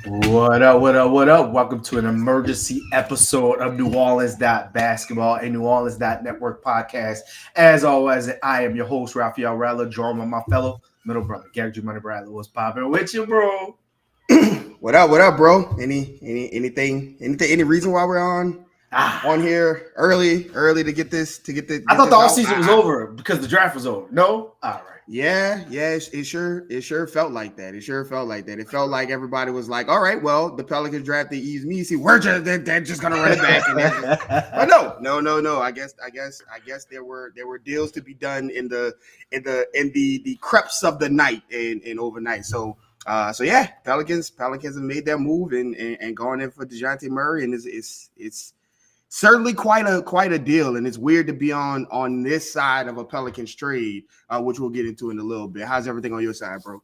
What up, what up, what up? Welcome to an emergency episode of New Orleans Basketball, a New Orleans Network podcast. As always, I am your host, Raphael Rattler, joined by my fellow middle brother, Garrick Raphel. What's popping with you, bro? What up, bro? Any reason why we're on here early to get this I thought the out? all season was over because the draft was over. No, all right. Yeah, it sure felt like that. It felt like everybody was like, all right, well, the Pelicans drafted Easy. See, they're just gonna run it back. But no. I guess there were deals to be done in the creeps of the night and overnight. So yeah, Pelicans have made their move and gone in for Dejounte Murray, and it's certainly quite a deal, and it's weird to be on this side of a Pelicans trade, which we'll get into in a little bit. How's everything on your side, bro?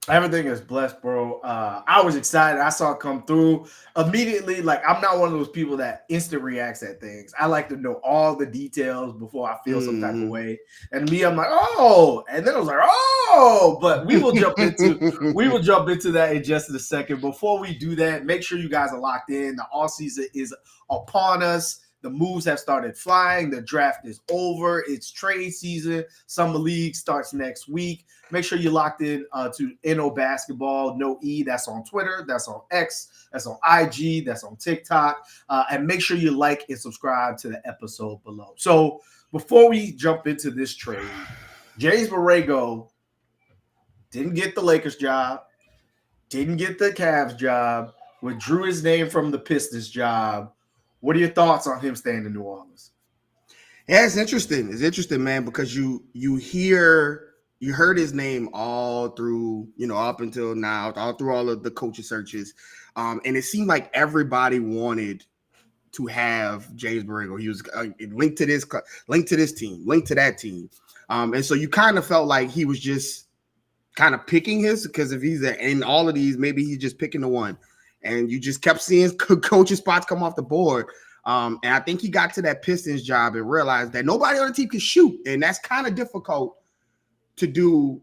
Everything is blessed, bro. I was excited. I saw it come through immediately. Like, I'm not one of those people that instant reacts at things. I like to know all the details before I feel some type of way. And me, I'm like, oh, and then I was like, oh. But we will jump into that in just a second. Before we do that, make sure you guys are locked in. The off season is upon us. The moves have started flying. The draft is over. It's trade season. Summer league starts next week. Make sure you're locked in to NO Basketball, no E. That's on Twitter. That's on X. That's on IG. That's on TikTok. And make sure you like and subscribe to the episode below. So before we jump into this trade, James Borrego didn't get the Lakers job, didn't get the Cavs job, withdrew his name from the Pistons job. What are your thoughts on him staying in New Orleans? Yeah, it's interesting. It's interesting, man, because you heard his name all through, up until now, all through all of the coaching searches. And it seemed like everybody wanted to have James Borrego. He was linked to this team, linked to that team. And so you kind of felt like he was just kind of picking his, because if he's in all of these, maybe he's just picking the one. And you just kept seeing coaching spots come off the board. And I think he got to that Pistons job and realized that nobody on the team can shoot. And that's kind of difficult to do,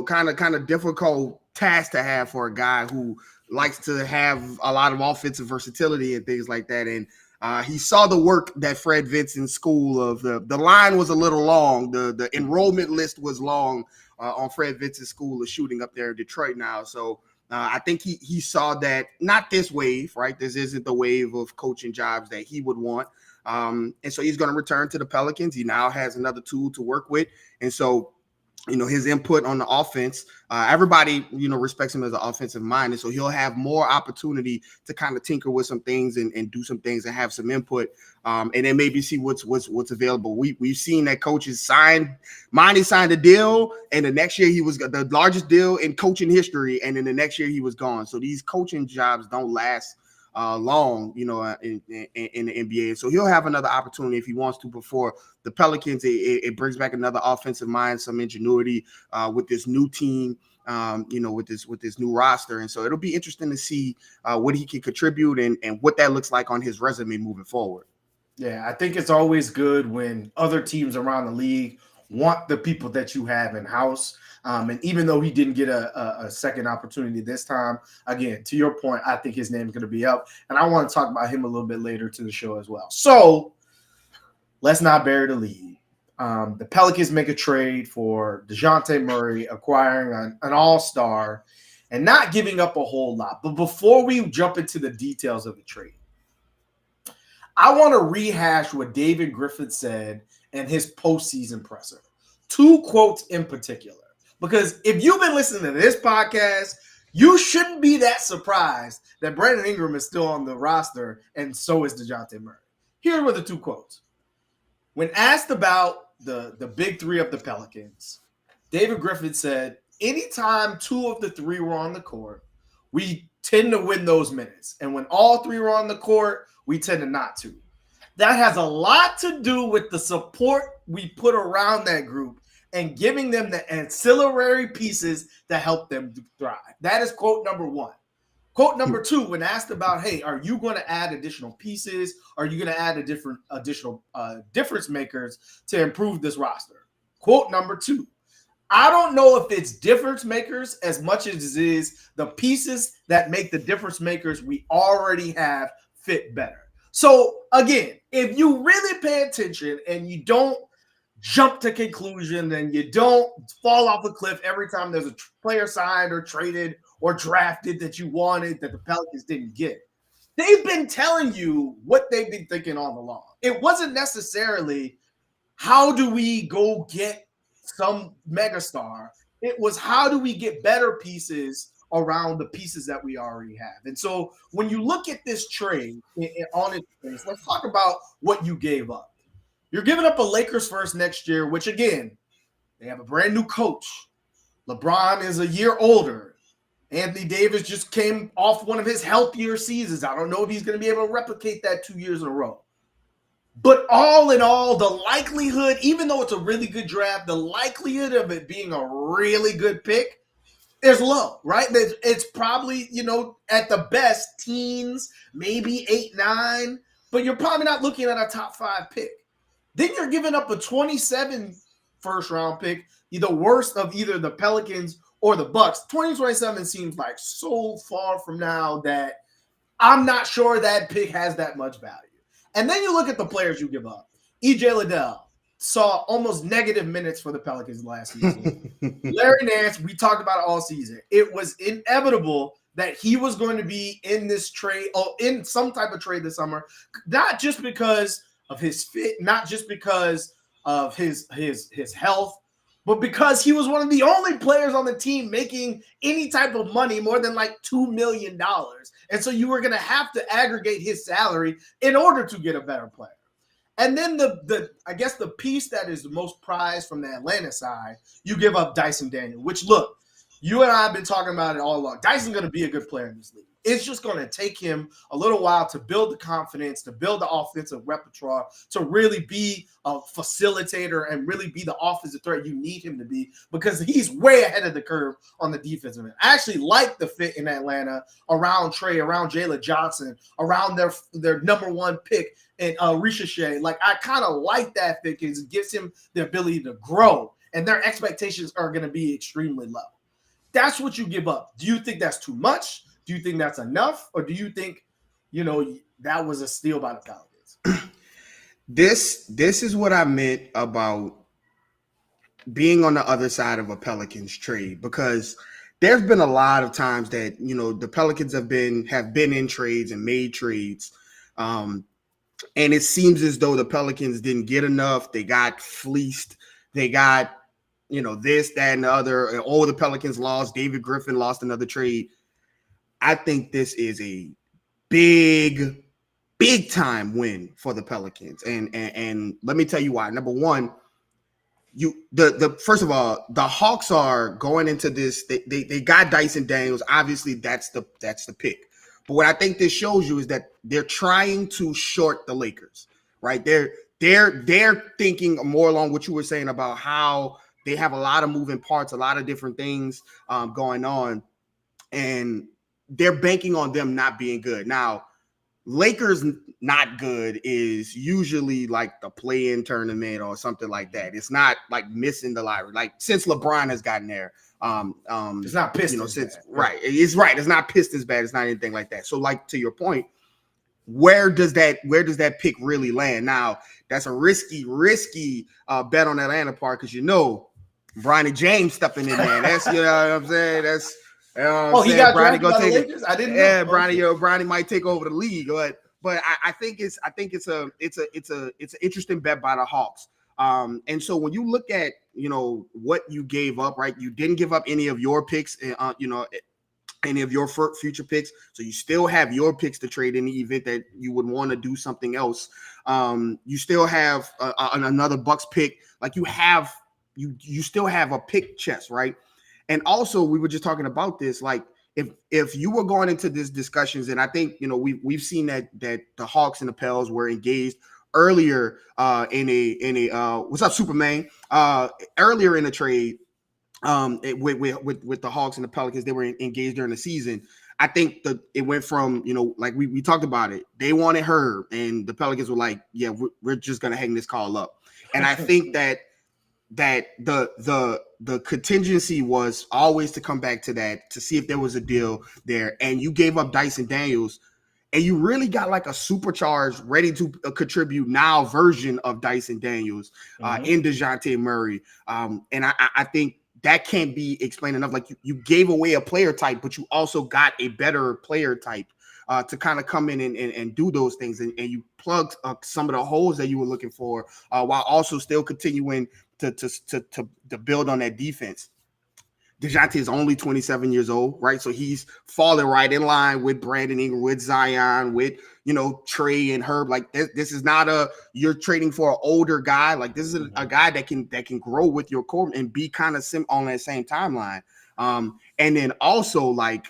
kind of difficult task to have for a guy who likes to have a lot of offensive versatility and things like that. And he saw the work that Fred Vincent's school of the line was a little long. The enrollment list was long on Fred Vincent's school of shooting up there in Detroit now. So I think he saw that, not this wave, right? This isn't the wave of coaching jobs that he would want. And so he's going to return to the Pelicans. He now has another tool to work with. And so, his input on the offense, everybody, respects him as an offensive mind. And so he'll have more opportunity to kind of tinker with some things and do some things and have some input. And then maybe see what's available. We've seen that coaches Monty signed a deal, and the next year he was the largest deal in coaching history. And then the next year he was gone. So these coaching jobs don't last long, in the NBA. So he'll have another opportunity if he wants to before the Pelicans. It brings back another offensive mind, some ingenuity with this new team, with this new roster. And so it'll be interesting to see what he can contribute and what that looks like on his resume moving forward. Yeah, I think it's always good when other teams around the league want the people that you have in-house. And even though he didn't get a second opportunity this time, again, to your point, I think his name is going to be up. And I want to talk about him a little bit later to the show as well. So let's not bury the lead. The Pelicans make a trade for Dejounte Murray, acquiring an all-star and not giving up a whole lot. But before we jump into the details of the trade, I want to rehash what David Griffin said in his postseason presser. Two quotes in particular. Because if you've been listening to this podcast, you shouldn't be that surprised that Brandon Ingram is still on the roster, and so is Dejounte Murray. Here were the two quotes. When asked about the big three of the Pelicans, David Griffin said, anytime two of the three were on the court, we tend to win those minutes. And when all three were on the court, we tend to not to. That has a lot to do with the support we put around that group and giving them the ancillary pieces to help them thrive. That is quote number one. Quote number two, when asked about, hey, are you going to add additional pieces? Are you going to add additional difference makers to improve this roster? Quote number two, I don't know if it's difference makers as much as it is the pieces that make the difference makers we already have fit better. So again, if you really pay attention and you don't jump to conclusion and you don't fall off a cliff every time there's a player signed or traded or drafted that you wanted that the Pelicans didn't get, they've been telling you what they've been thinking all along. It wasn't necessarily how do we go get some megastar. It was how do we get better pieces around the pieces that we already have. And so when you look at this trade on its face, let's talk about what you gave up. You're giving up a Lakers first next year, which again, they have a brand new coach. LeBron is a year older. Anthony Davis just came off one of his healthier seasons. I don't know if he's going to be able to replicate that 2 years in a row. But all in all, the likelihood, even though it's a really good draft, the likelihood of it being a really good pick is low, right? It's probably, at the best, teens, maybe 8, 9, but you're probably not looking at a top 5 pick. Then you're giving up a 27 first-round pick, the worst of either the Pelicans or the Bucks. 2027 seems like so far from now that I'm not sure that pick has that much value. And then you look at the players you give up. E.J. Liddell saw almost negative minutes for the Pelicans last season. Larry Nance, we talked about it all season. It was inevitable that he was going to be in this trade or in some type of trade this summer, not just because of his fit, not just because of his health, but because he was one of the only players on the team making any type of money more than like $2 million. And so you were going to have to aggregate his salary in order to get a better player. And then I guess the piece that is the most prized from the Atlanta side, you give up Dyson Daniel, which look, you and I have been talking about it all along. Dyson's going to be a good player in this league. It's just going to take him a little while to build the confidence, to build the offensive repertoire, to really be a facilitator and really be the offensive threat you need him to be, because he's way ahead of the curve on the defensive end. I actually like the fit in Atlanta around Trey, around Jalen Johnson, around their number 1 pick and Ricochet. Like, I kind of like that fit because it gives him the ability to grow, and their expectations are going to be extremely low. That's what you give up. Do you think that's too much? Do you think that's enough? Or do you think, that was a steal by the Pelicans? This is what I meant about being on the other side of a Pelicans trade, because there's been a lot of times that, the Pelicans have been in trades and made trades. And it seems as though the Pelicans didn't get enough. They got fleeced. They got, this, that, and the other. All the Pelicans lost. David Griffin lost another trade. I think this is a big time win for the Pelicans. And let me tell you why. Number one, first of all, the Hawks are going into this. They got Dyson Daniels. Obviously, that's the pick. But what I think this shows you is that they're trying to short the Lakers, right? They're thinking more along what you were saying about how they have a lot of moving parts, a lot of different things going on, and they're banking on them not being good. Now, Lakers not good is usually like the play-in tournament or something like that. It's not like missing the lottery. Like, since LeBron has gotten there, it's not Pistons since bad. Right. It's right. It's not Pistons bad. It's not anything like that. So, like, to your point, where does that pick really land? Now, that's a risky bet on Atlanta part, because Bronny James stepping in there. That's what I'm saying. That's he got drafted by the Lakers? I didn't know. Yeah, Bronny might take over the league, but I think it's an interesting bet by the Hawks. And so when you look at what you gave up, right? You didn't give up any of your picks, any of your future picks, so you still have your picks to trade in the event that you would want to do something else. You still have another Bucks pick. Like, you still have a pick chest, right? And also, we were just talking about this, like, if you were going into these discussions, and I think we've seen that the Hawks and the Pels were engaged earlier in a what's up, Superman? Earlier in the trade, with the Hawks and the Pelicans, they were engaged during the season. I think it went from like we talked about it. They wanted Herb, and the Pelicans were like, yeah, we're just gonna hang this call up. And I think that that the contingency was always to come back to that, to see if there was a deal there, and you gave up Dyson Daniels, and you really got like a supercharged, ready to contribute now version of Dyson Daniels in Dejounte Murray. And I think that can't be explained enough. Like you gave away a player type, but you also got a better player type to kind of come in and do those things. And you plugged some of the holes that you were looking for while also still continuing to build on that defense. Dejounte is only 27 years old, right? So he's falling right in line with Brandon Ingram, with Zion, with, Trey and Herb. Like this is not you're trading for an older guy. Like this is a guy that can grow with your core and be kind of on that same timeline. And then also like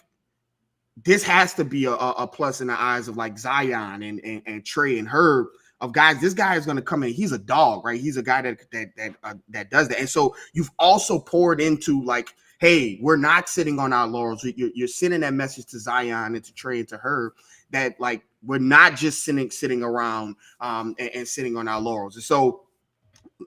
this has to be a plus in the eyes of like Zion and Trey and Herb, of guys. This guy is going to come in. He's a dog, right? He's a guy that does that. And so you've also poured into like, hey, we're not sitting on our laurels. You're sending that message to Zion and to Trey and to Herb that like we're not just sitting around and sitting on our laurels. And so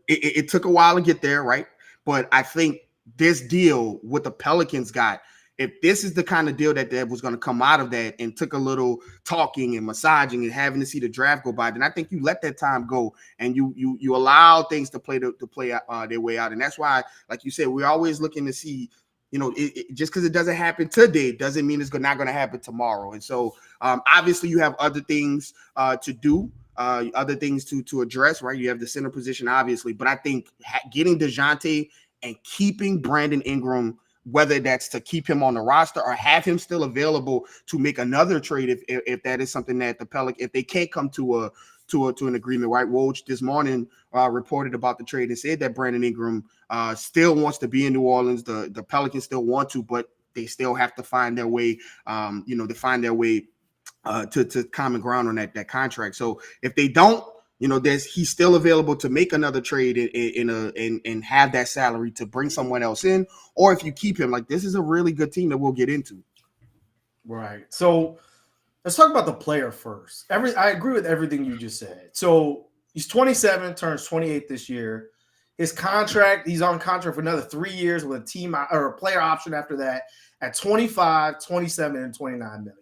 it took a while to get there, right? But I think this deal with the Pelicans got, if this is the kind of deal that was going to come out of that and took a little talking and massaging and having to see the draft go by, then I think you let that time go and you allow things to play their way out. And that's why, like you said, we're always looking to see, just because it doesn't happen today doesn't mean it's not going to happen tomorrow. And so obviously you have other things to do, other things to address, right? You have the center position, obviously, but I think getting Dejounte and keeping Brandon Ingram, whether that's to keep him on the roster or have him still available to make another trade if that is something that the Pelicans, if they can't come to an agreement, right? Woj this morning reported about the trade and said that Brandon Ingram still wants to be in New Orleans. The Pelicans still want to, but they still have to find their way, to find their way to common ground on that contract. So if they don't, he's still available to make another trade and have that salary to bring someone else in, or if you keep him, like this is a really good team that we'll get into. Right. So let's talk about the player first. I agree with everything you just said. So he's 27, turns 28 this year. His contract, he's on contract for another 3 years with a team or a player option after that at 25, 27, and 29 million.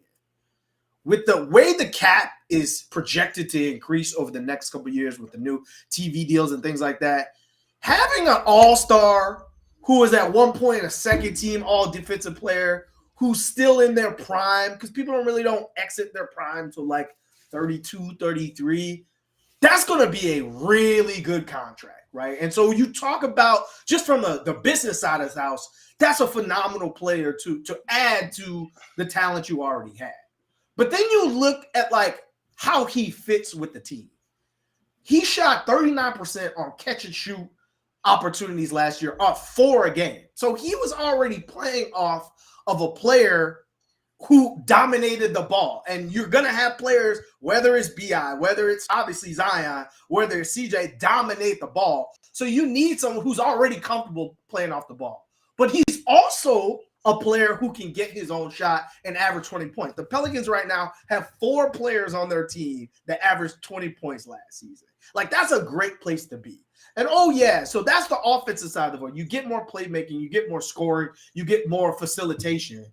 With the way the cap is projected to increase over the next couple of years with the new TV deals and things like that, having an all-star who was at one point a second team all-defensive player who's still in their prime, because people don't exit their prime till like 32, 33, that's going to be a really good contract, right? And so you talk about, just from the business side of the house, that's a phenomenal player to add to the talent you already had. But then you look at like how he fits with the team. He shot 39% on catch and shoot opportunities last year, off 4 a game. So he was already playing off of a player who dominated the ball. And you're going to have players, whether it's BI, whether it's obviously Zion, whether it's CJ, dominate the ball. So you need someone who's already comfortable playing off the ball. But he's also a player who can get his own shot and average 20 points. The Pelicans right now have 4 players on their team that averaged 20 points last season. Like, that's a great place to be. And, so that's the offensive side of the ball. You get more playmaking, you get more scoring, you get more facilitation.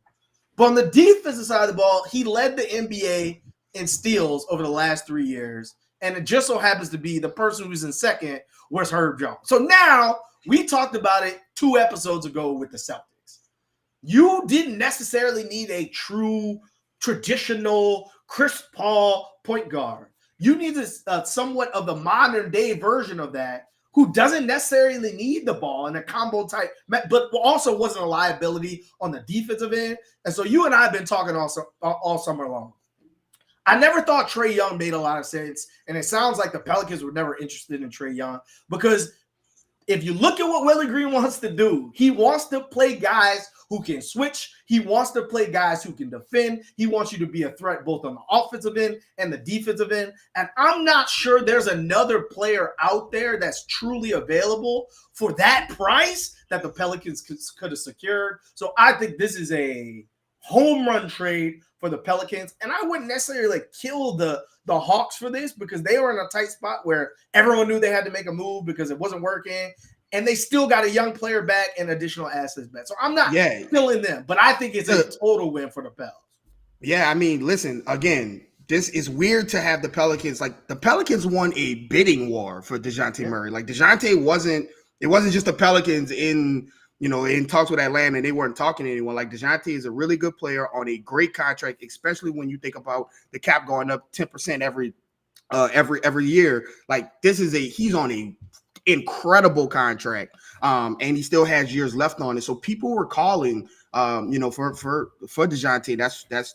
But on the defensive side of the ball, he led the NBA in steals over the last 3 years. And it just so happens to be the person who's in second was Herb Jones. So now we talked about it 2 episodes ago with the Celtics. You didn't necessarily need a true traditional Chris Paul point guard. You need somewhat of the modern day version of that, who doesn't necessarily need the ball in a combo type, but also wasn't a liability on the defensive end. And so you and I have been talking all summer long. I never thought Trae Young made a lot of sense, and it sounds like the Pelicans were never interested in Trae Young, because if you look at what Willie Green wants to do, he wants to play guys who can switch. He wants to play guys who can defend. He wants you to be a threat both on the offensive end and the defensive end. And I'm not sure there's another player out there that's truly available for that price that the Pelicans could have secured. So I think this is a home run trade for the Pelicans. And I wouldn't necessarily kill the Hawks for this, because they were in a tight spot where everyone knew they had to make a move because it wasn't working. and they still got a young player back and additional assets back. So I'm not Yeah. killing them, but I think it's a total win for the Pels. Yeah, I mean, listen, again, this is weird to have the Pelicans. Like, the Pelicans won a bidding war for Dejounte Murray. Like, Dejounte wasn't just the Pelicans in talks with Atlanta, and they weren't talking to anyone. Like, Dejounte is a really good player on a great contract, especially when you think about the cap going up 10% every year. Like, he's on a incredible contract, and he still has years left on it. So people were calling, for Dejounte.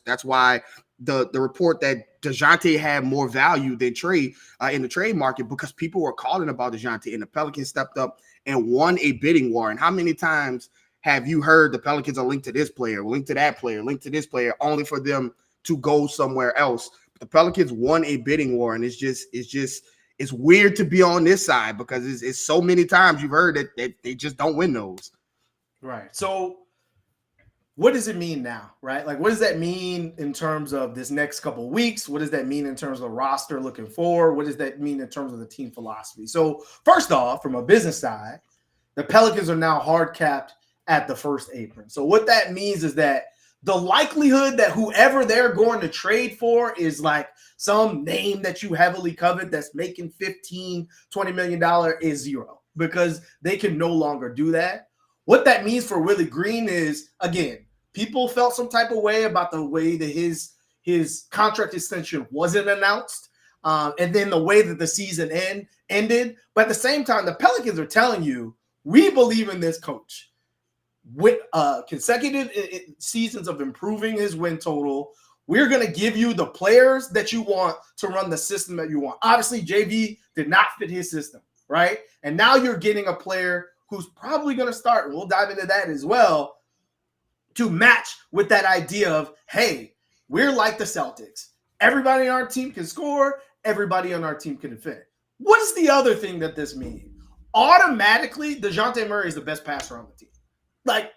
That's why the report that Dejounte had more value than Trey in the trade market, because people were calling about Dejounte, and the Pelicans stepped up and won a bidding war. And how many times have you heard the Pelicans are linked to this player, linked to that player, linked to this player, only for them to go somewhere else? But the Pelicans won a bidding war, and it's weird to be on this side, because it's so many times you've heard that they just don't win those. Right. So what does it mean now, right? Like, what does that mean in terms of this next couple of weeks? What does that mean in terms of the roster looking forward? What does that mean in terms of the team philosophy? So first off, from a business side, the Pelicans are now hard capped at the first apron. So what that means is that the likelihood that whoever they're going to trade for is like some name that you heavily covet that's making $15-20 million is zero, because they can no longer do that. What that means for Willie Green is, again, people felt some type of way about the way that his contract extension wasn't announced, and then the way that the season ended. But at the same time, the Pelicans are telling you, we believe in this coach. With consecutive seasons of improving his win total, we're going to give you the players that you want to run the system that you want. Obviously, JV did not fit his system, right? And now you're getting a player who's probably going to start, and we'll dive into that as well, to match with that idea of, hey, we're like the Celtics. Everybody on our team can score. Everybody on our team can defend. What is the other thing that this means? Automatically, Dejounte Murray is the best passer on the team. Like,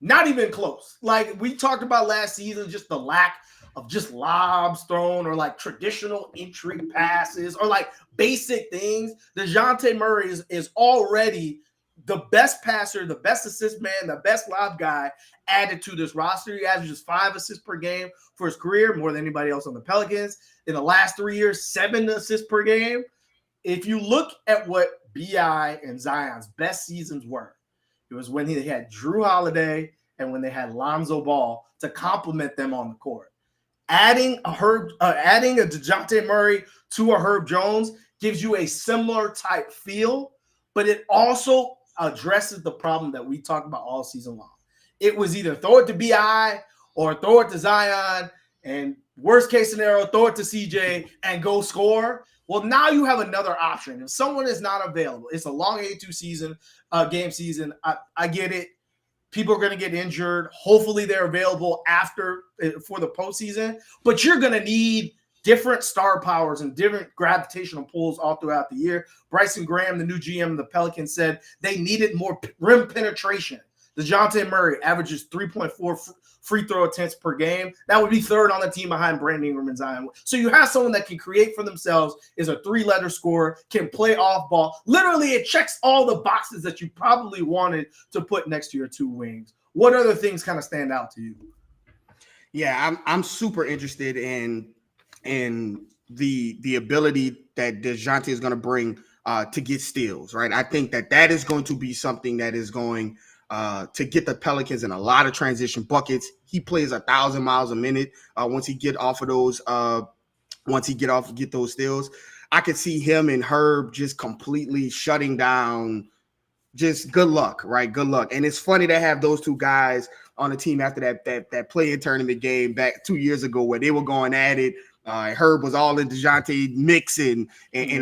not even close. Like, we talked about last season, just the lack of just lobs thrown, or like traditional entry passes, or like basic things. Dejounte Murray is already the best passer, the best assist man, the best lob guy added to this roster. He averages 5 assists per game for his career, more than anybody else on the Pelicans. In the last 3 years, 7 assists per game. If you look at what B.I. and Zion's best seasons were, it was when he had Drew Holiday and when they had Lonzo Ball to complement them on the court. Adding a Dejounte Murray to a Herb Jones gives you a similar type feel, but it also addresses the problem that we talked about all season long. It was either throw it to B.I. or throw it to Zion, and worst case scenario, throw it to CJ and go score. Well, now you have another option. If someone is not available, it's a long 82 game season. I get it. People are going to get injured. Hopefully they're available for the postseason. But you're going to need different star powers and different gravitational pulls all throughout the year. Bryson Graham, the new GM of the Pelicans, said they needed more rim penetration. Dejounte Murray averages 3.4 free throw attempts per game. That would be third on the team behind Brandon Ingram and Zion. So you have someone that can create for themselves, is a 3-letter scorer, can play off ball. Literally, it checks all the boxes that you probably wanted to put next to your 2 wings. What other things kind of stand out to you? Yeah, I'm super interested in the ability that Dejounte is going to bring to get steals, right? I think that is going to be something that is going to get the Pelicans in a lot of transition buckets. He plays 1,000 miles a minute once he get those steals. I could see him and Herb just completely shutting down. Just good luck, right? Good luck. And it's funny to have those 2 guys on the team after that play-in tournament game back 2 years ago, where they were going at it. Herb was all in Dejounte mix and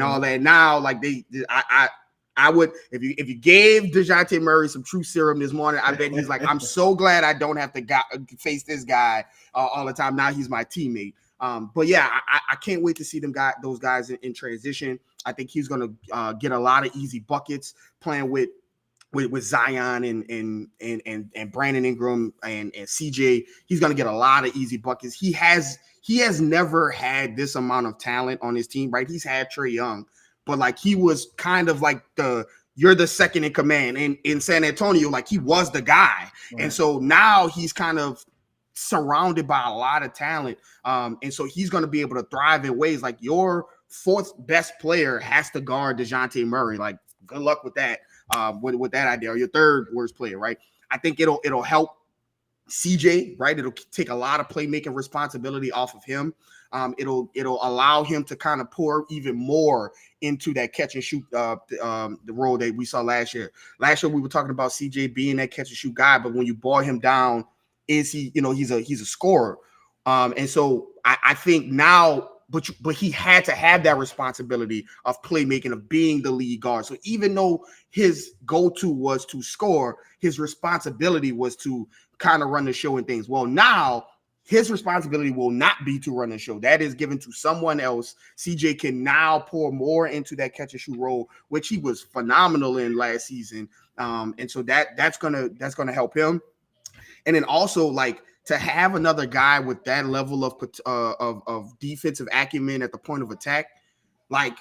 all that. Now, like I would, if you gave Dejounte Murray some true serum this morning, I bet he's like, I'm so glad I don't have to face this guy all the time. Now he's my teammate. But yeah, I can't wait to see those guys in transition. I think he's going to get a lot of easy buckets playing with Zion and Brandon Ingram and CJ. He's going to get a lot of easy buckets. He has never had this amount of talent on his team, right? He's had Trae Young, but like he was kind of like the you're the second in command. And in San Antonio, like he was the guy. Right. And so now he's kind of surrounded by a lot of talent. And so he's going to be able to thrive in ways like your fourth best player has to guard Dejounte Murray. Like, good luck with that, with that idea, or your third worst player, right? I think it'll help CJ, right? It'll take a lot of playmaking responsibility off of him. It'll allow him to kind of pour even more into that catch and shoot the role that we saw last year. Last year we were talking about CJ being that catch and shoot guy, but when you boil him down, is he, he's a scorer. And so I think now, but he had to have that responsibility of playmaking, of being the lead guard. So even though his go-to was to score, his responsibility was to kind of run the show and things. Well, now his responsibility will not be to run the show. That is given to someone else. CJ can now pour more into that catch and shoot role, which he was phenomenal in last season. And so that's gonna help him. And then also, like, to have another guy with that level of defensive acumen at the point of attack, like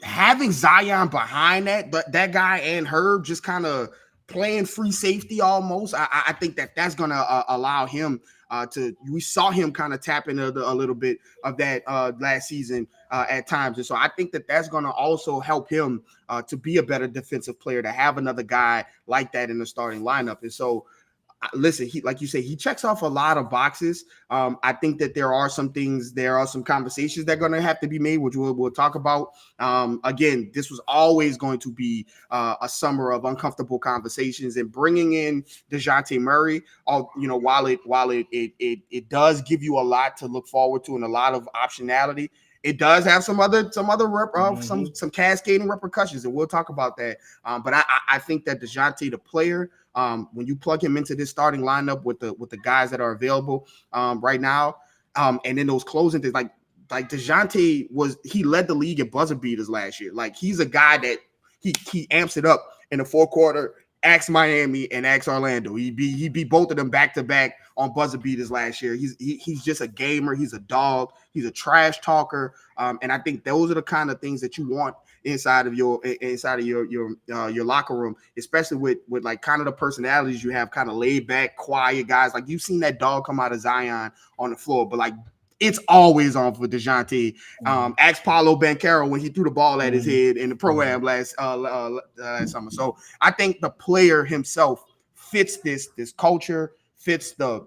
having Zion behind that guy and Herb just kind of playing free safety almost, I think that's going to allow him we saw him kind of tap into a little bit of that last season at times. And so I think that's going to also help him to be a better defensive player, to have another guy like that in the starting lineup. And so, listen, he, like you say, he checks off a lot of boxes. I think that there are some conversations that are going to have to be made, which we'll talk about. Again, this was always going to be a summer of uncomfortable conversations, and bringing in Dejounte Murray, while it does give you a lot to look forward to and a lot of optionality, it does have some cascading repercussions, and we'll talk about that. But I think that Dejounte, the player, when you plug him into this starting lineup with the guys that are available right now, and then those closing things, like Dejounte he led the league in buzzer beaters last year. Like, he's a guy that he amps it up in the fourth quarter. Ask Miami and ask Orlando. He beat both of them back to back on buzzer beaters last year. He's just a gamer. He's a dog. He's a trash talker. And I think those are the kind of things that you want inside of your locker room, especially with like kind of the personalities you have, kind of laid back, quiet guys. Like, you've seen that dog come out of Zion on the floor, but like, it's always on for Dejounte. Ask Paolo Banchero when he threw the ball at his head in the pro-am last summer. So I think the player himself fits this culture, fits the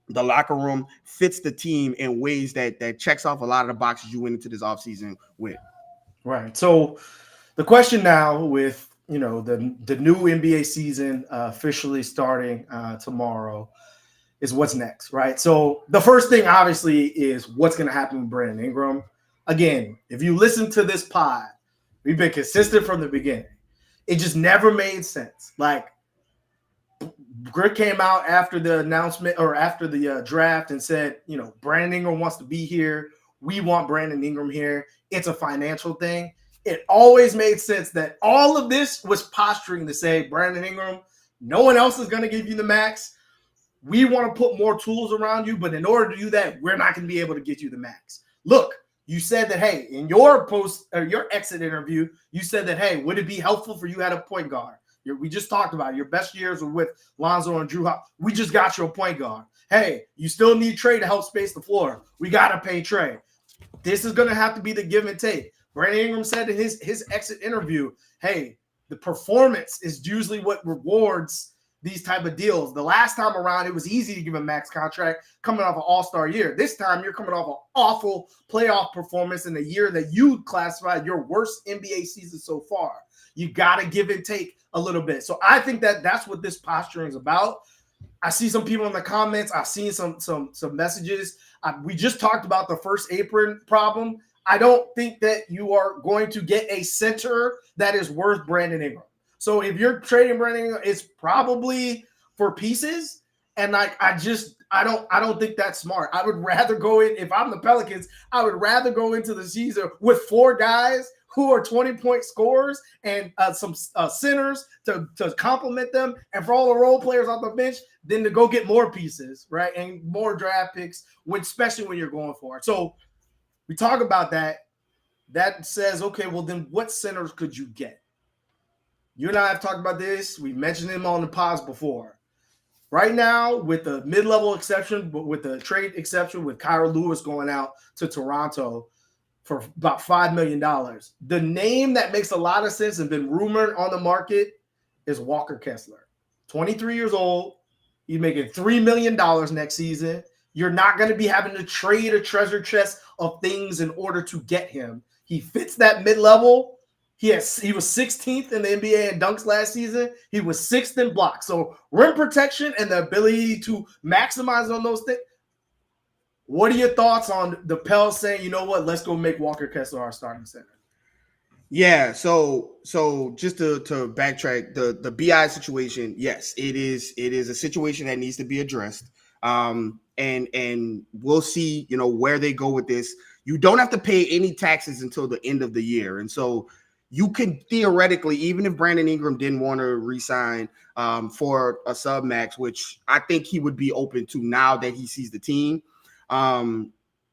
locker room, fits the team in ways that checks off a lot of the boxes you went into this offseason with. Right. So the question now, with the new NBA season officially starting tomorrow, is what's next, right? So the first thing, obviously, is what's going to happen with Brandon Ingram. Again, if you listen to this pod, we've been consistent from the beginning. It just never made sense. Like, Grit came out after the announcement, or after the draft, and said, Brandon Ingram wants to be here. We want Brandon Ingram here. It's a financial thing. It always made sense that all of this was posturing to say, Brandon Ingram, no one else is going to give you the max. We want to put more tools around you, but in order to do that, we're not going to be able to get you the max. Look, you said that, hey, in your your exit interview, you said that, hey, would it be helpful for you at a point guard? We just talked about it. Your best years were with Lonzo and Drew. We just got you a point guard. Hey, you still need Trey to help space the floor. We got to pay Trey. This is going to have to be the give and take. Brandon Ingram said in his exit interview, hey, the performance is usually what rewards these type of deals. The last time around, it was easy to give a max contract coming off an all-star year. This time, you're coming off an awful playoff performance in a year that you classified your worst NBA season so far. You got to give and take a little bit. So I think that's what this posturing is about. I see some people in the comments. I've seen some messages. We just talked about the first apron problem. I don't think that you are going to get a center that is worth Brandon Ingram. So if you're trading Brandon Ingram, it's probably for pieces. And like, I don't think that's smart. I would rather go in, if I'm the Pelicans, I would rather go into the season with 4 guys who are 20-point scorers and some centers to complement them, and for all the role players on the bench, than to go get more pieces, right? And more draft picks, especially when you're going for it. So we talk about that. That says, okay, well, then what centers could you get? You and I have talked about this. We've mentioned him on the pods before. Right now, with the mid-level exception, but with the trade exception, with Kyra Lewis going out to Toronto for about $5 million, the name that makes a lot of sense and been rumored on the market is Walker Kessler. 23 years old. He's making $3 million next season. You're not going to be having to trade a treasure chest of things in order to get him. He fits that mid-level. He was 16th in the NBA in dunks last season. He was 6th in blocks. So rim protection and the ability to maximize on those things. What are your thoughts on the Pels saying, you know what, let's go make Walker Kessler our starting center? Yeah, so just to backtrack, the BI situation, yes, it is a situation that needs to be addressed. And we'll see, where they go with this. You don't have to pay any taxes until the end of the year. And so you can theoretically, even if Brandon Ingram didn't want to re-sign for a sub-max, which I think he would be open to now that he sees the team,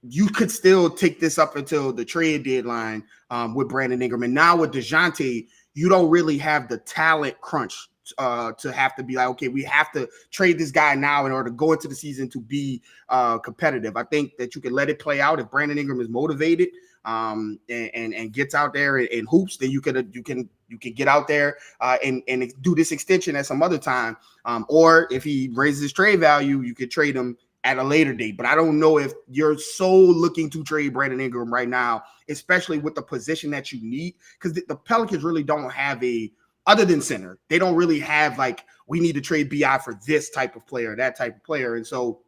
you could still take this up until the trade deadline with Brandon Ingram. And now with Dejounte, you don't really have the talent crunch to have to be like, okay, we have to trade this guy now in order to go into the season to be competitive. I think that you can let it play out. If Brandon Ingram is motivated and gets out there and hoops, then you can get out there and do this extension at some other time. Or if he raises his trade value, you could trade him at a later date. But I don't know if you're so looking to trade Brandon Ingram right now, especially with the position that you need, because the Pelicans really don't have other than center, they don't really have like, we need to trade BI for this type of player, that type of player. And so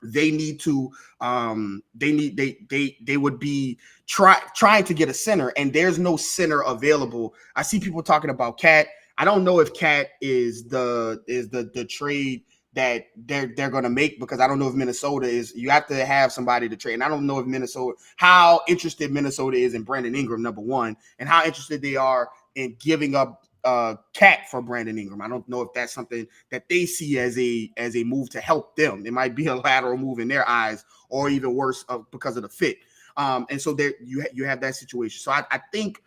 they need to they would be trying to get a center, and there's no center available. I see people talking about Cat. I don't know if Cat is the trade that they're going to make, because I don't know if Minnesota is. You have to have somebody to trade, and I don't know if how interested Minnesota is in Brandon Ingram, number one, and how interested they are in giving up Cat for Brandon Ingram. I don't know if that's something that they see as a move to help them. It might be a lateral move in their eyes, or even worse because of the fit. And so there you have that situation. So I think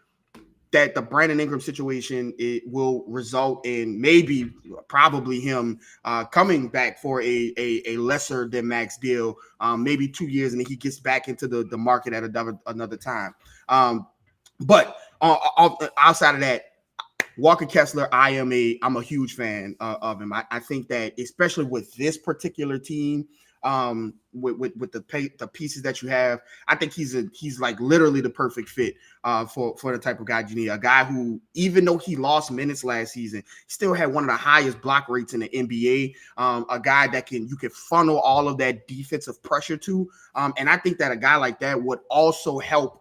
that the Brandon Ingram situation, it will result in probably him coming back for a lesser than max deal, maybe 2 years, and then he gets back into the market at another time. But outside of that, Walker Kessler, I'm a huge fan of him. I think that, especially with this particular team, with the pieces that you have, I think he's like literally the perfect fit for the type of guy you need. A guy who, even though he lost minutes last season, still had one of the highest block rates in the NBA. A guy that you can funnel all of that defensive pressure to. And I think that a guy like that would also help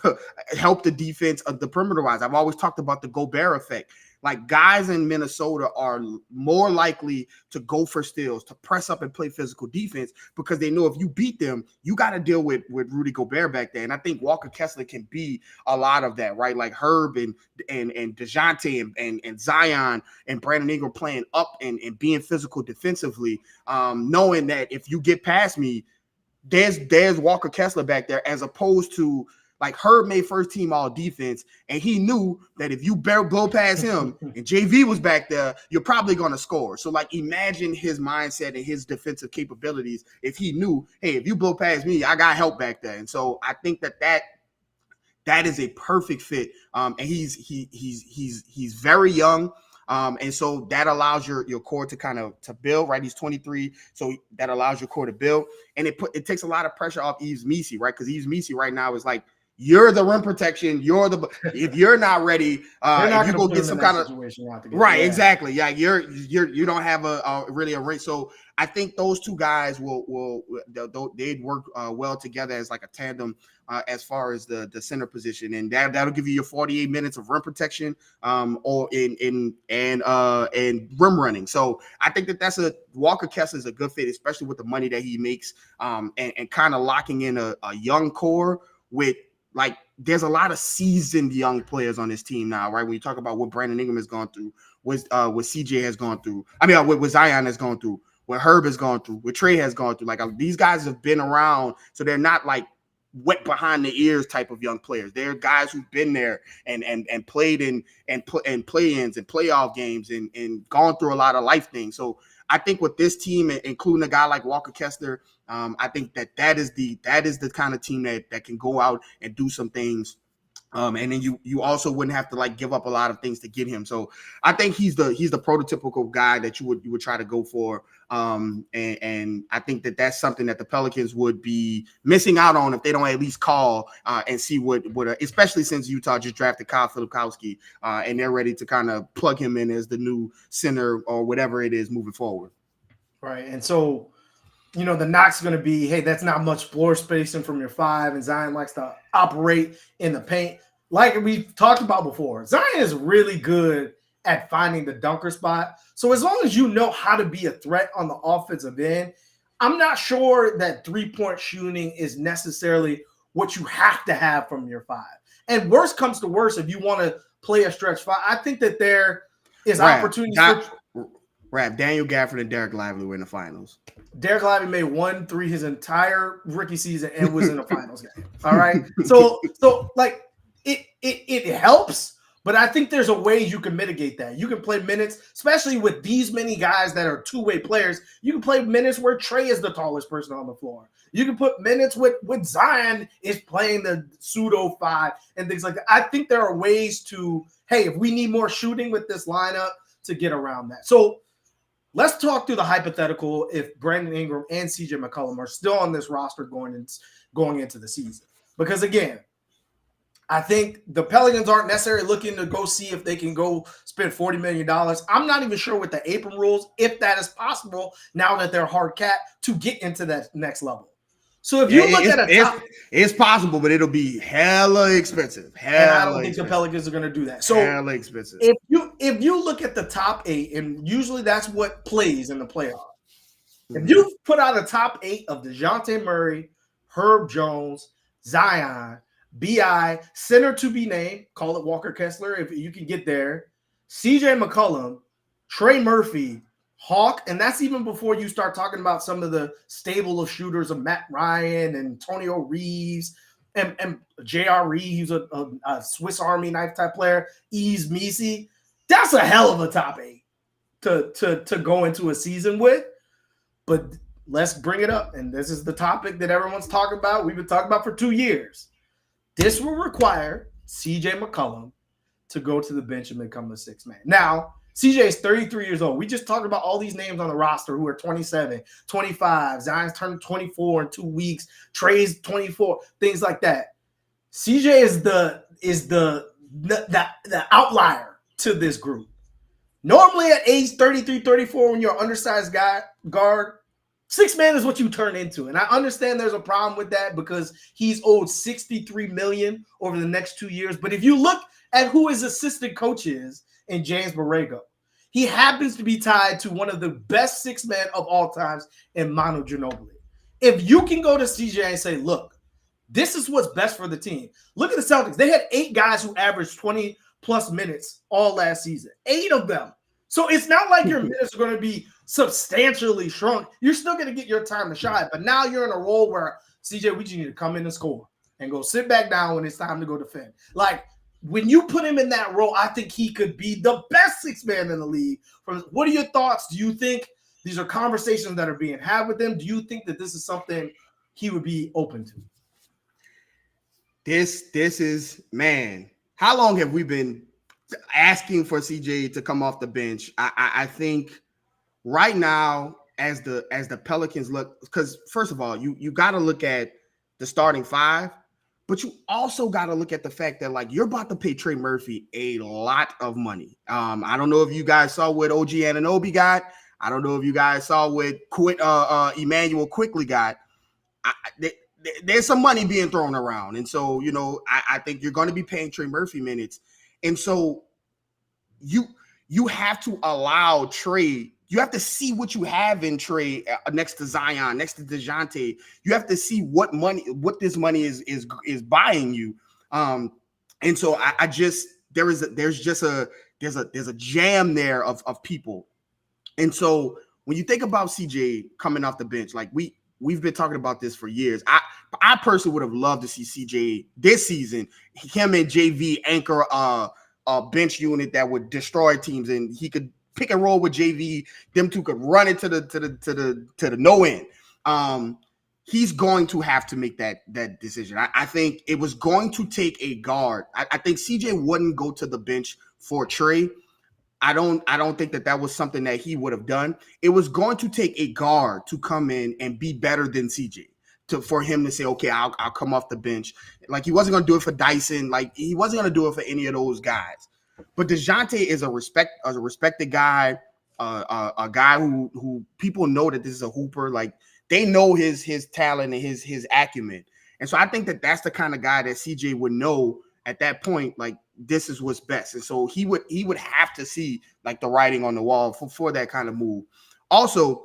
the defense of the perimeter wise. I've always talked about the Gobert effect. Like, guys in Minnesota are more likely to go for steals, to press up and play physical defense, because they know if you beat them, you got to deal with Rudy Gobert back there. And I think Walker Kessler can be a lot of that, right? Like Herb and Dejounte and Zion and Brandon Ingram playing up and being physical defensively, knowing that if you get past me, there's Walker Kessler back there, as opposed to, like, Herb made first team all defense, and he knew that if you blow past him and JV was back there, you're probably going to score. So, like, imagine his mindset and his defensive capabilities if he knew, hey, if you blow past me, I got help back there. And so I think that is a perfect fit. And he's very young. And so that allows your core to build, right? He's 23, so that allows your core to build, and it takes a lot of pressure off Yves Missi, right? Because Yves Missi right now is like, you're the rim protection. If you're not ready, if you go get some kind of situation, right? Yeah. Exactly. Yeah, you don't have really a ring. So I think those two guys they'd work well together as like a tandem as far as the center position, and that'll give you your 48 minutes of rim protection, or in rim running. So I think that's Walker Kessler is a good fit, especially with the money that he makes, and kind of locking in a young core with. Like, there's a lot of seasoned young players on this team now, right? When you talk about what Brandon Ingram has gone through, what CJ has gone through, what Zion has gone through, what Herb has gone through, what Trey has gone through. Like, these guys have been around, so they're not like wet behind the ears type of young players. They're guys who've been there and played in and play-ins and playoff games and gone through a lot of life things. So I think with this team, including a guy like Walker Kessler, I think that is the kind of team that can go out and do some things. And then you also wouldn't have to like give up a lot of things to get him. So I think he's the prototypical guy that you would try to go for. And I think that's something that the Pelicans would be missing out on if they don't at least call and see what especially since Utah just drafted Kyle Filipkowski and they're ready to kind of plug him in as the new center or whatever it is moving forward. Right. And so, you know, the knock's going to be, hey, that's not much floor spacing from your five, and Zion likes to operate in the paint. Like we've talked about before, Zion is really good at finding the dunker spot. So as long as you know how to be a threat on the offensive end, I'm not sure that three-point shooting is necessarily what you have to have from your five. And worst comes to worst, if you want to play a stretch five, I think that there is opportunities Daniel Gafford and Derek Lively were in the finals. Derek Lively made 1 3 his entire rookie season and was in the finals game. All right. So like it helps, but I think there's a way you can mitigate that. You can play minutes, especially with these many guys that are two-way players. You can play minutes where Trey is the tallest person on the floor. You can put minutes with Zion is playing the pseudo five and things like that. I think there are ways to, hey, if we need more shooting with this lineup, to get around that. So let's talk through the hypothetical if Brandon Ingram and CJ McCollum are still on this roster going into the season. Because, again, I think the Pelicans aren't necessarily looking to go see if they can go spend $40 million. I'm not even sure with the Abram rules if that is possible now that they're hard cap to get into that next level. So if you look at it's possible, but it'll be hella expensive. I don't think the Pelicans are going to do that. So hella expensive. If you look at the top 8, and usually that's what plays in the playoffs. If you put out a top 8 of Dejounte Murray, Herb Jones, Zion, BI, center to be named, call it Walker Kessler if you can get there, CJ McCollum, Trey Murphy, Hawk, and that's even before you start talking about some of the stable of shooters of Matt Ryan and Antonio Reeves and J.R. Reeves, a Swiss Army knife type player, Yves Missi. That's a hell of a top 8 to go into a season with. But let's bring it up, and this is the topic that everyone's talking about. We've been talking about for 2 years. This will require CJ McCollum to go to the bench and become the sixth man. Now, CJ is 33 years old. We just talked about all these names on the roster who are 27, 25. Zion's turning 24 in 2 weeks. Trey's 24, things like that. CJ is the outlier to this group. Normally at age 33, 34, when you're an undersized guard, sixth man is what you turn into. And I understand there's a problem with that because he's owed $63 million over the next 2 years. But if you look at who his assistant coach is in James Borrego, he happens to be tied to one of the best six men of all times in Manu Ginobili. If you can go to CJ and say, look, this is what's best for the team. Look at the Celtics. They had 8 guys who averaged 20-plus minutes all last season. 8 of them. So it's not like your minutes are going to be substantially shrunk. You're still going to get your time to shine. But now you're in a role where, CJ, we just need to come in and score and go sit back down when it's time to go defend. Like, when you put him in that role, I think he could be the best sixth man in the league. What are your thoughts? Do you think these are conversations that are being had with him? Do you think that this is something he would be open to? This is, man, how long have we been asking for CJ to come off the bench? I think right now, as the Pelicans look, because first of all, you got to look at the starting five, but you also got to look at the fact that, like, you're about to pay Trey Murphy a lot of money. I don't know if you guys saw what OG Anunoby got. I don't know if you guys saw what Emmanuel Quickly got. There's some money being thrown around. And so, you know, I think you're going to be paying Trey Murphy minutes. And so you have to allow Trey. You have to see what you have in Trey next to Zion, next to Dejounte. You have to see what this money is buying you. And so there's a jam there of people. And so when you think about CJ coming off the bench, like we've been talking about this for years. I personally would have loved to see CJ this season, him and JV anchor a bench unit that would destroy teams, and he could pick and roll with JV. Them two could run it to the no end. He's going to have to make that decision. I think it was going to take a guard. I think CJ wouldn't go to the bench for Trey. I don't think that was something that he would have done. It was going to take a guard to come in and be better than CJ for him to say, okay, I'll come off the bench. Like, he wasn't going to do it for Dyson. Like, he wasn't going to do it for any of those guys. But Dejounte is a respected guy, a guy who people know that this is a hooper. Like, they know his talent and his acumen. And so I think that that's the kind of guy that CJ would know at that point, like, this is what's best. And so he would have to see, like, the writing on the wall for that kind of move. Also,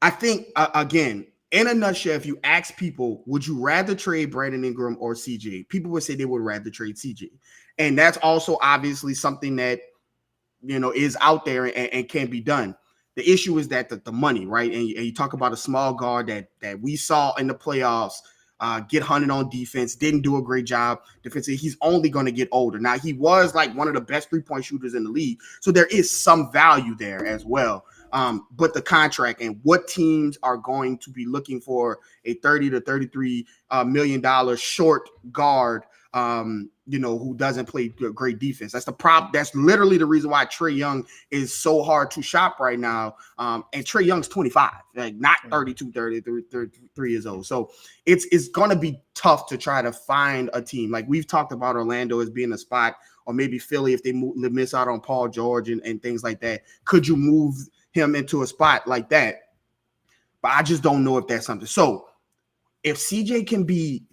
I think, again, in a nutshell, if you ask people, would you rather trade Brandon Ingram or CJ? People would say they would rather trade CJ. And that's also obviously something that, is out there and can be done. The issue is that the money, right? And you talk about a small guard that we saw in the playoffs get hunted on defense, didn't do a great job defensively. He's only going to get older. Now, he was like one of the best three-point shooters in the league, so there is some value there as well. But the contract and what teams are going to be looking for a $30 to $33 million short guard, who doesn't play great defense. That's the problem. That's literally the reason why Trae Young is so hard to shop right now. And Trae Young's 25, like not 32, 33 years old. So it's going to be tough to try to find a team. Like, we've talked about Orlando as being a spot, or maybe Philly if they miss out on Paul George and things like that. Could you move him into a spot like that? But I just don't know if that's something. So if CJ can be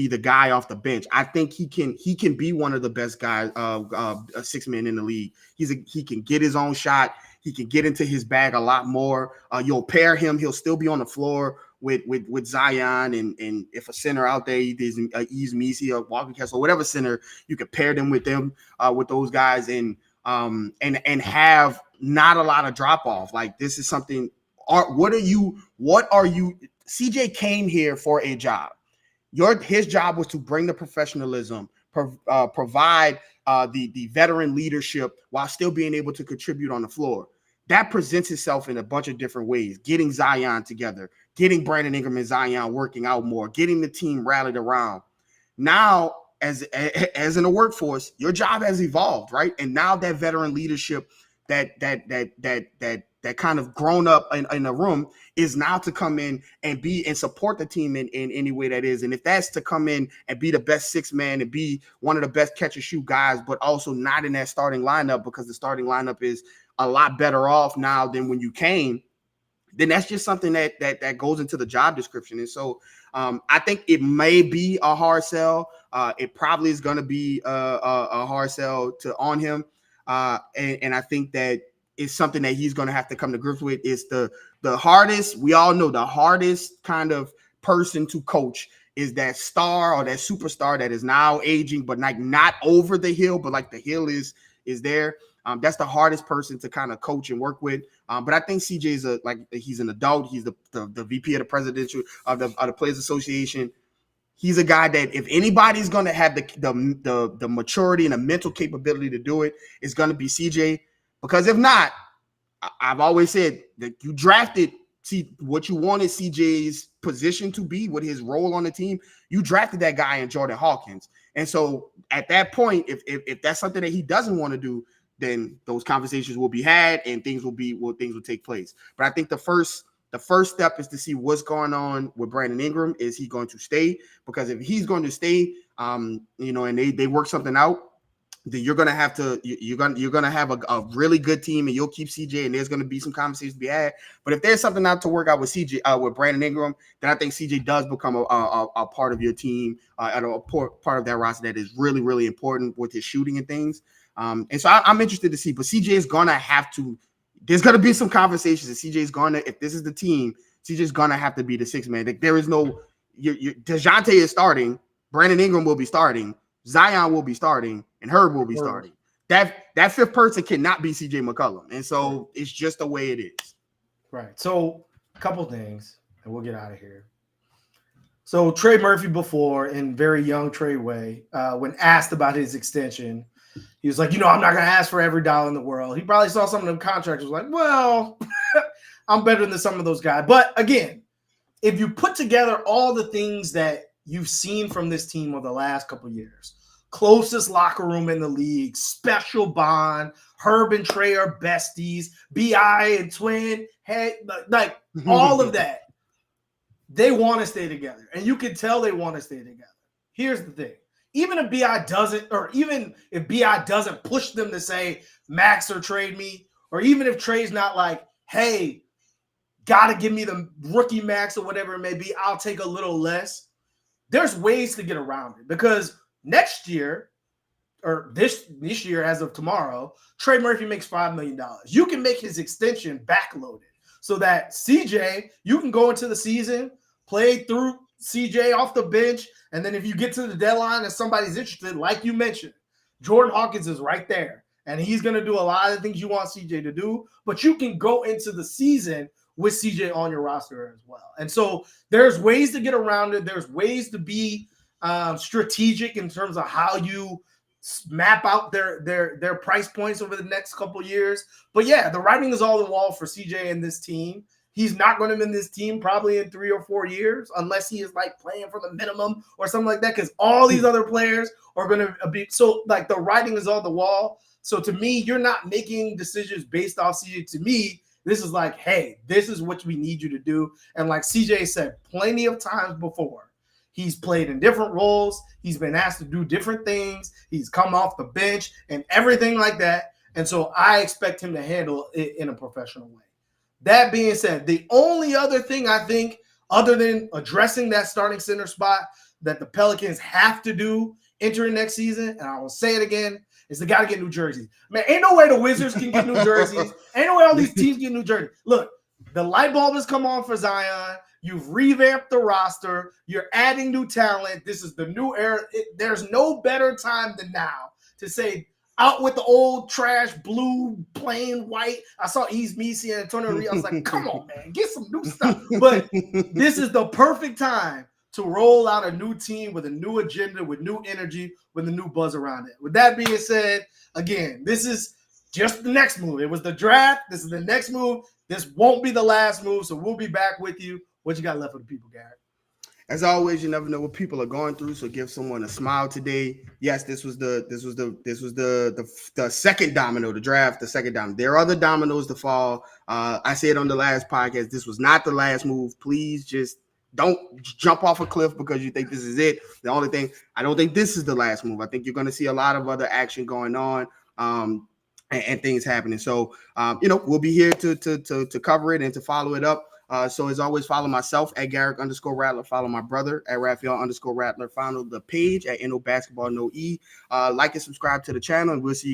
the guy off the bench, I think he can be one of the best guys, a six man in the league. He can get his own shot. He can get into his bag a lot more. You'll pair him. He'll still be on the floor with Zion, and if a center out there is Ease Misi or Walker Kessler, whatever center, you can pair them with those guys and have not a lot of drop off. Like, this is something. What are you? CJ came here for a job. His job was to bring the professionalism, provide the veteran leadership while still being able to contribute on the floor. That presents itself in a bunch of different ways. Getting Zion together, getting Brandon Ingram and Zion working out more, getting the team rallied around. Now, as in the workforce, your job has evolved, right? And now that veteran leadership that kind of grown up in the room is now to come in and be and support the team in any way that is. And if that's to come in and be the best six man and be one of the best catch and shoot guys, but also not in that starting lineup because the starting lineup is a lot better off now than when you came, then that's just something that goes into the job description. And so I think it may be a hard sell. It probably is going to be a hard sell on him. And I think that is something that he's going to have to come to grips with. Is the hardest, we all know the hardest kind of person to coach is that star or that superstar that is now aging, but like not over the hill, but like the hill is there. That's the hardest person to kind of coach and work with. But I think CJ is he's an adult. He's the VP of the presidential of the Players Association. He's a guy that if anybody's going to have the maturity and the mental capability to do it, it's going to be CJ. Because if not, I've always said that you drafted, see what you wanted CJ's position to be with his role on the team. You drafted that guy in Jordan Hawkins. And so at that point, if that's something that he doesn't want to do, then those conversations will be had and things will take place. But I think the first step is to see what's going on with Brandon Ingram. Is he going to stay? Because if he's going to stay, and they work something out, then you're gonna have a really good team, and you'll keep CJ, and there's gonna be some conversations to be had. But if there's something not to work out with CJ, with Brandon Ingram, then I think CJ does become a part of your team, and a part of that roster that is really, really important with his shooting and things. And so I'm interested to see. But CJ is gonna have to. There's gonna be some conversations, and CJ is gonna. If this is the team, CJ is gonna have to be the sixth man. There is no. Dejounte is starting. Brandon Ingram will be starting. Zion will be starting, and Herb will be starting. That fifth person cannot be CJ McCollum, and so it's just the way it is. Right. So a couple things. and we'll get out of here. So Trey Murphy before, in very young Trey way, when asked about his extension, he was like, I'm not going to ask for every dollar in the world. He probably saw some of them contracts, was like, well, I'm better than some of those guys. But again, if you put together all the things that you've seen from this team over the last couple of years, closest locker room in the league, special bond, Herb and Trey are besties, B.I. and Twin, hey, like all of that. They want to stay together, and you can tell they want to stay together. Here's the thing. Even if B.I. doesn't, or even if B.I. doesn't push them to say, max or trade me, or even if Trey's not like, hey, got to give me the rookie max or whatever it may be, I'll take a little less. There's ways to get around it because next year, or this year as of tomorrow, Trey Murphy makes $5 million. You can make his extension backloaded so that CJ, you can go into the season, play through CJ off the bench, and then if you get to the deadline and somebody's interested, like you mentioned, Jordan Hawkins is right there, and he's going to do a lot of the things you want CJ to do, but you can go into the season with CJ on your roster as well. And so there's ways to get around it. There's ways to be strategic in terms of how you map out their price points over the next couple of years. But yeah, the writing is all on the wall for CJ and this team. He's not going to be in this team probably in 3 or 4 years unless he is like playing for the minimum or something like that, because all these other players are going to be so like the writing is on the wall. So to me, you're not making decisions based off CJ. To me, this is like, hey, this is what we need you to do. And like CJ said plenty of times before, he's played in different roles. He's been asked to do different things. He's come off the bench and everything like that. And so I expect him to handle it in a professional way. That being said, the only other thing I think, other than addressing that starting center spot that the Pelicans have to do entering next season, and I will say it again, is they got to get new jerseys. Man, ain't no way the Wizards can get new jerseys. Ain't no way all these teams get new jerseys. Look, the light bulb has come on for Zion. You've revamped the roster. You're adding new talent. This is the new era. There's no better time than now to say, out with the old trash, blue, plain white. I saw East Misi and Antonio Reed. I was like, come on, man, get some new stuff. But this is the perfect time to roll out a new team with a new agenda, with new energy, with a new buzz around it. With that being said, again, this is just the next move. It was the draft. This is the next move. This won't be the last move, so we'll be back with you. What you got left for the people, Garrick? As always, you never know what people are going through, so give someone a smile today. Yes, this was the second domino, the draft, the second domino. There are other dominoes to fall. I said on the last podcast, this was not the last move. Please just don't jump off a cliff because you think this is it. The only thing, I don't think this is the last move. I think you're going to see a lot of other action going on and things happening. So, we'll be here to cover it and to follow it up. So as always, follow myself at Garrick_Rattler. Follow my brother at Raphael_Rattler. Follow the page at NO Basketball No E. Like and subscribe to the channel, and we'll see you.